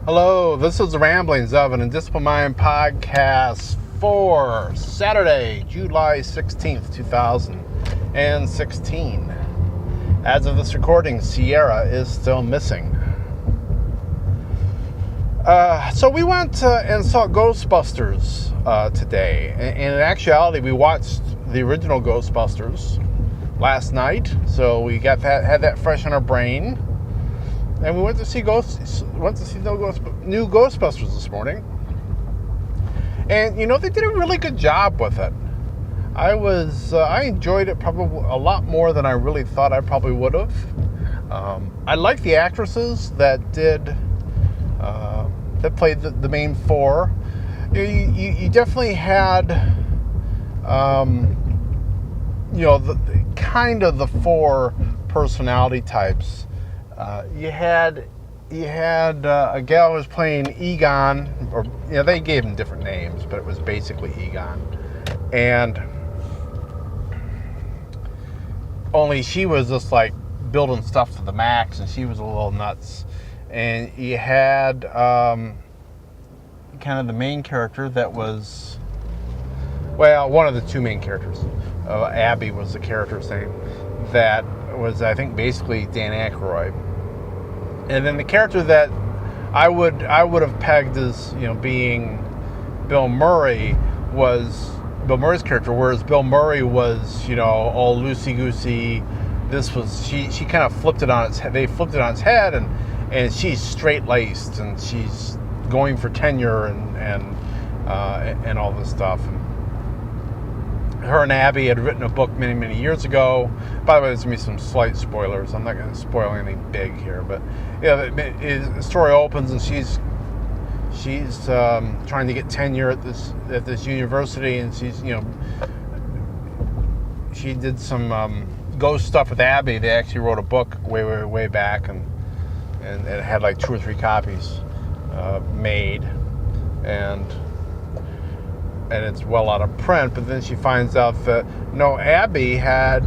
Hello, this is the Ramblings of an Indisciplined Mind podcast for Saturday, July 16th, 2016. As of this recording, Sierra is still missing. So we went and saw Ghostbusters today. And in actuality, we watched the original Ghostbusters last night. So we had that fresh in our brain. And we went to see new Ghostbusters this morning. And, they did a really good job with it. I enjoyed it probably a lot more than I really thought I probably would have. I like the actresses that played the main four. You definitely had, the four personality types. You had a gal who was playing Egon, or they gave him different names, but it was basically Egon, and only she was just like building stuff to the max, and she was a little nuts. And you had kind of the main character that was, one of the two main characters. Abby was the character's name. That was, I think, basically Dan Aykroyd. And then the character that I would have pegged as being Bill Murray was Bill Murray's character, whereas Bill Murray was all loosey goosey. This was she kind of flipped it on its head. They flipped it on its head, and she's straight laced, and she's going for tenure and all this stuff. And her and Abby had written a book many years ago. By the way, there's going to be some slight spoilers. I'm not going to spoil anything big here, but the story opens and she's trying to get tenure at this university, and she did some ghost stuff with Abby. They actually wrote a book way back, and it had like 2 or 3 copies made, and it's well out of print. But then she finds out that Abby had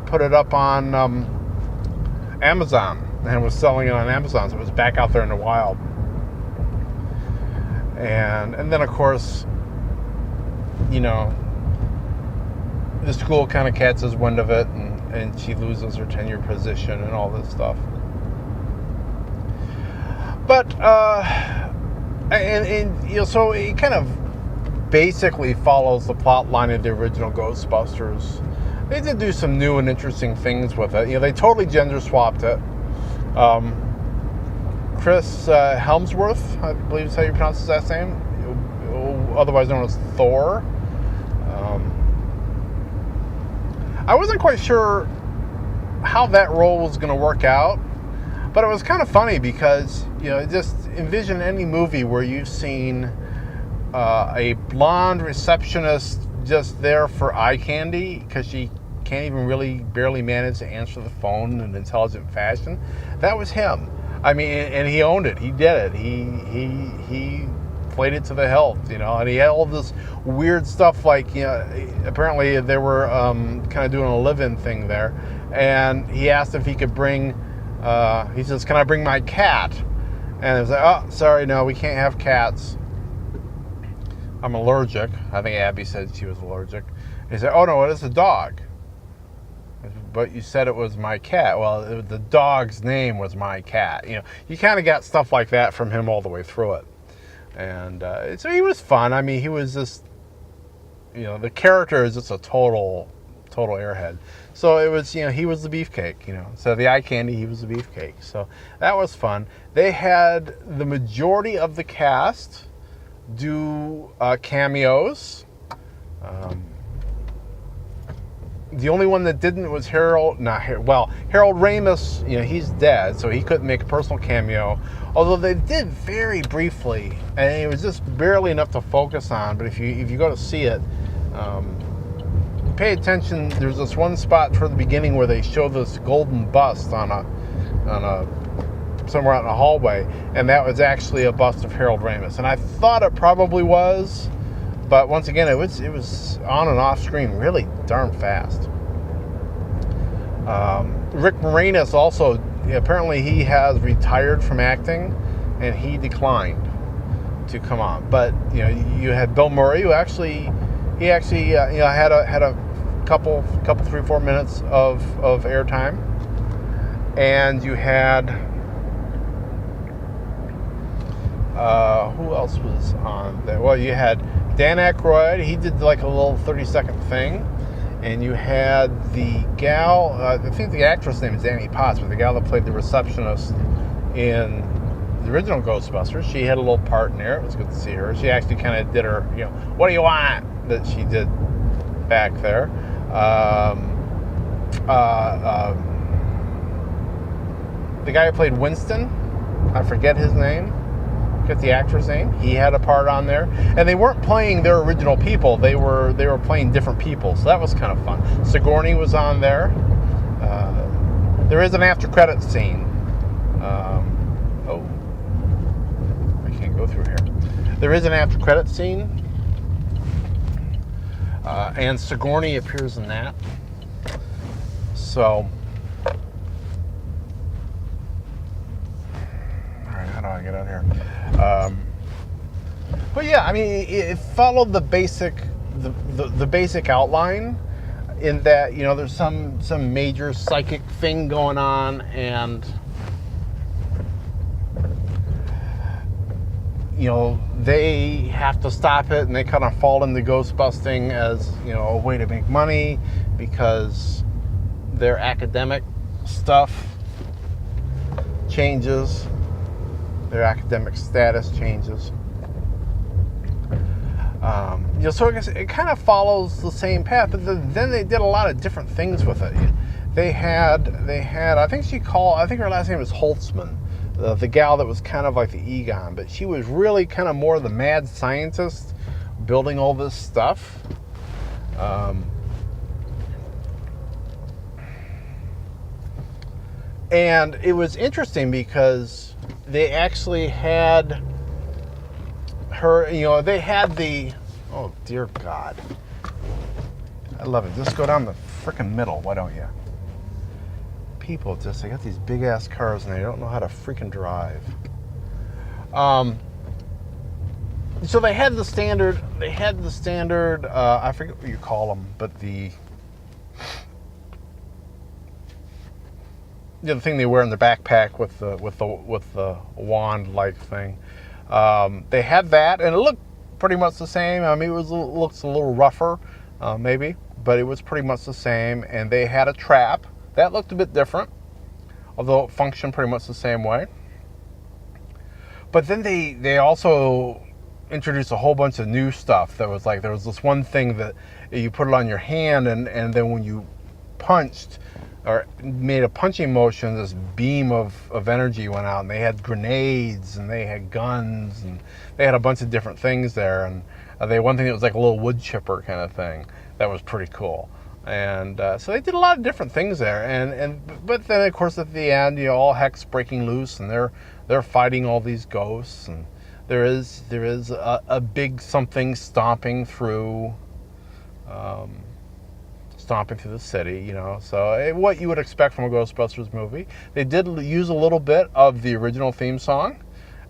put it up on Amazon and was selling it on Amazon, so it was back out there in the wild. And then of course, the school kind of catches wind of it, and she loses her tenure position and all this stuff. But so it kind of basically follows the plot line of the original Ghostbusters. They did do some new and interesting things with it. They totally gender swapped it. Chris Hemsworth, I believe is how you pronounce his last name, otherwise known as Thor. I wasn't quite sure how that role was going to work out, but it was kind of funny because, just envision any movie where you've seen a blonde receptionist just there for eye candy because she can't even really barely manage to answer the phone in an intelligent fashion. That was him. I mean, and he owned it. He did it. He played it to the hilt, and he had all this weird stuff like, apparently they were kind of doing a live-in thing there, and he asked if he could bring, he says, "Can I bring my cat?" And it was like, "Oh, sorry, no, we can't have cats. I'm allergic." I think Abby said she was allergic. He said, "Oh, no, it is a dog." "But you said it was my cat." "Well, the dog's name was my cat." You kind of got stuff like that from him all the way through it. And so he was fun. I mean, he was just, the character is just a total airhead. So it was, he was the beefcake, So the eye candy, he was the beefcake. So that was fun. They had the majority of the cast do cameos. The only one that didn't was Harold Ramis. He's dead, so he couldn't make a personal cameo. Although they did very briefly, and it was just barely enough to focus on. But if you go to see it, pay attention. There's this one spot toward the beginning where they show this golden bust on a somewhere out in a hallway, and that was actually a bust of Harold Ramis. And I thought it probably was, but once again, it was on and off screen really darn fast. Rick Moranis also, apparently he has retired from acting. and he declined to come on. But you had Bill Murray, who he actually had a couple 3-4 minutes of airtime, and you had who else was on there? Well, you had Dan Aykroyd. He did like a little 30-second thing. And you had the gal, I think the actress name is Annie Potts, but the gal that played the receptionist in the original Ghostbusters, she had a little part in there. It was good to see her. She actually kind of did her, what do you want? That she did back there. The guy who played Winston, I forget his name. Get the actor's name. He had a part on there, and they weren't playing their original people. They were playing different people, so that was kind of fun. Sigourney was on there. There is an after credit scene. I can't go through here. There is an after credit scene, and Sigourney appears in that. So, all right, how do I get out here? But yeah, I mean, it followed the basic outline, in that there's some major psychic thing going on, and they have to stop it, and they kind of fall into ghostbusting as a way to make money, because their academic stuff changes. Their academic status changes. So I guess it kind of follows the same path, but then they did a lot of different things with it. They had I think her last name was Holtzman, the gal that was kind of like the Egon, but she was really kind of more the mad scientist building all this stuff. And it was interesting because they actually had her, they had the, oh dear God. I love it. Just go down the frickin' middle, why don't you? People they got these big ass cars and they don't know how to freaking drive. So they had the standard, I forget what you call them, but the thing they wear in their backpack with the wand-like thing. They had that, and it looked pretty much the same. I mean, looks a little rougher, maybe, but it was pretty much the same. And they had a trap that looked a bit different, although it functioned pretty much the same way. But then they also introduced a whole bunch of new stuff. That was like, there was this one thing that you put it on your hand, and then when you punched or made a punching motion, this beam of energy went out, and they had grenades, and they had guns, and they had a bunch of different things there. And they had one thing that was like a little wood chipper kind of thing that was pretty cool. And so they did a lot of different things there. But then of course at the end, all heck's breaking loose, and they're fighting all these ghosts, and there is a big something stomping through the city, So what you would expect from a Ghostbusters movie. They did use a little bit of the original theme song,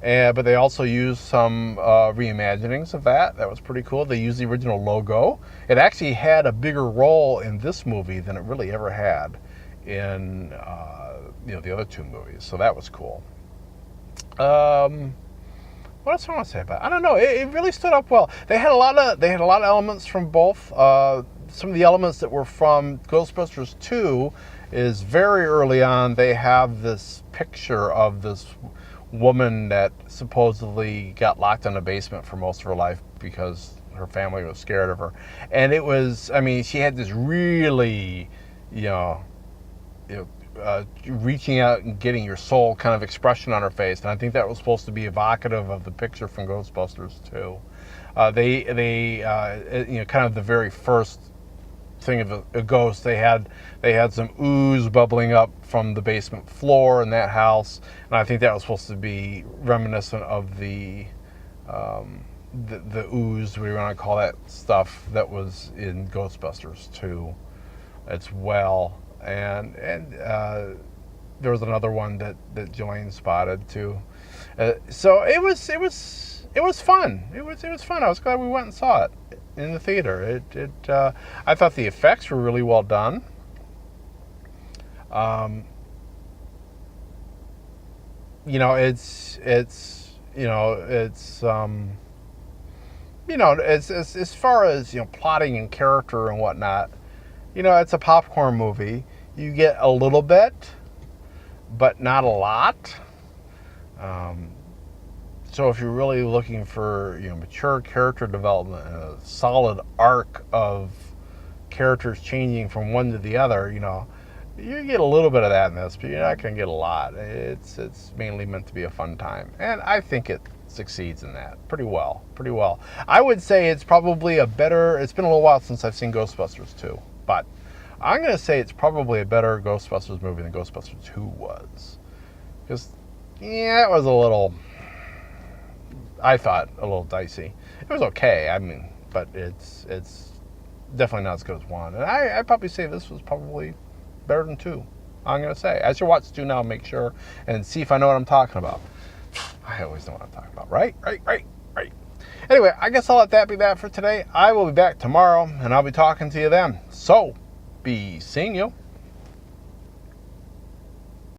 but they also used some reimaginings of that. That was pretty cool. They used the original logo. It actually had a bigger role in this movie than it really ever had in the other two movies. So that was cool. What else do I want to say about it? I don't know. It really stood up well. They had a lot of elements from both. Some of the elements that were from Ghostbusters 2 is very early on. They have this picture of this woman that supposedly got locked in a basement for most of her life because her family was scared of her. And it was, she had this really, reaching out and getting your soul kind of expression on her face. And I think that was supposed to be evocative of the picture from Ghostbusters 2. They kind of the very first thing of a ghost, they had some ooze bubbling up from the basement floor in that house, and I think that was supposed to be reminiscent of the ooze, we want to call that stuff, that was in Ghostbusters 2 as well. And there was another one that Jelaine spotted too. So it was fun. It was fun. I was glad we went and saw it in the theater. I thought the effects were really well done. You know, it's as far as plotting and character and whatnot. It's a popcorn movie. You get a little bit, but not a lot. So if you're really looking for mature character development and a solid arc of characters changing from one to the other, you get a little bit of that in this, but you're not going to get a lot. It's mainly meant to be a fun time, and I think it succeeds in that pretty well. I would say it's probably a better. It's been a little while since I've seen Ghostbusters 2, but I'm going to say it's probably a better Ghostbusters movie than Ghostbusters 2 was, because it was a little. I thought a little dicey. It was okay. I mean, but it's definitely not as good as 1, and I'd probably say this was probably better than 2. I'm going to say. As you watch 2 now, make sure and see if I know what I'm talking about. I always know what I'm talking about. Right. Anyway, I guess I'll let that be that for today. I will be back tomorrow, and I'll be talking to you then. So, be seeing you.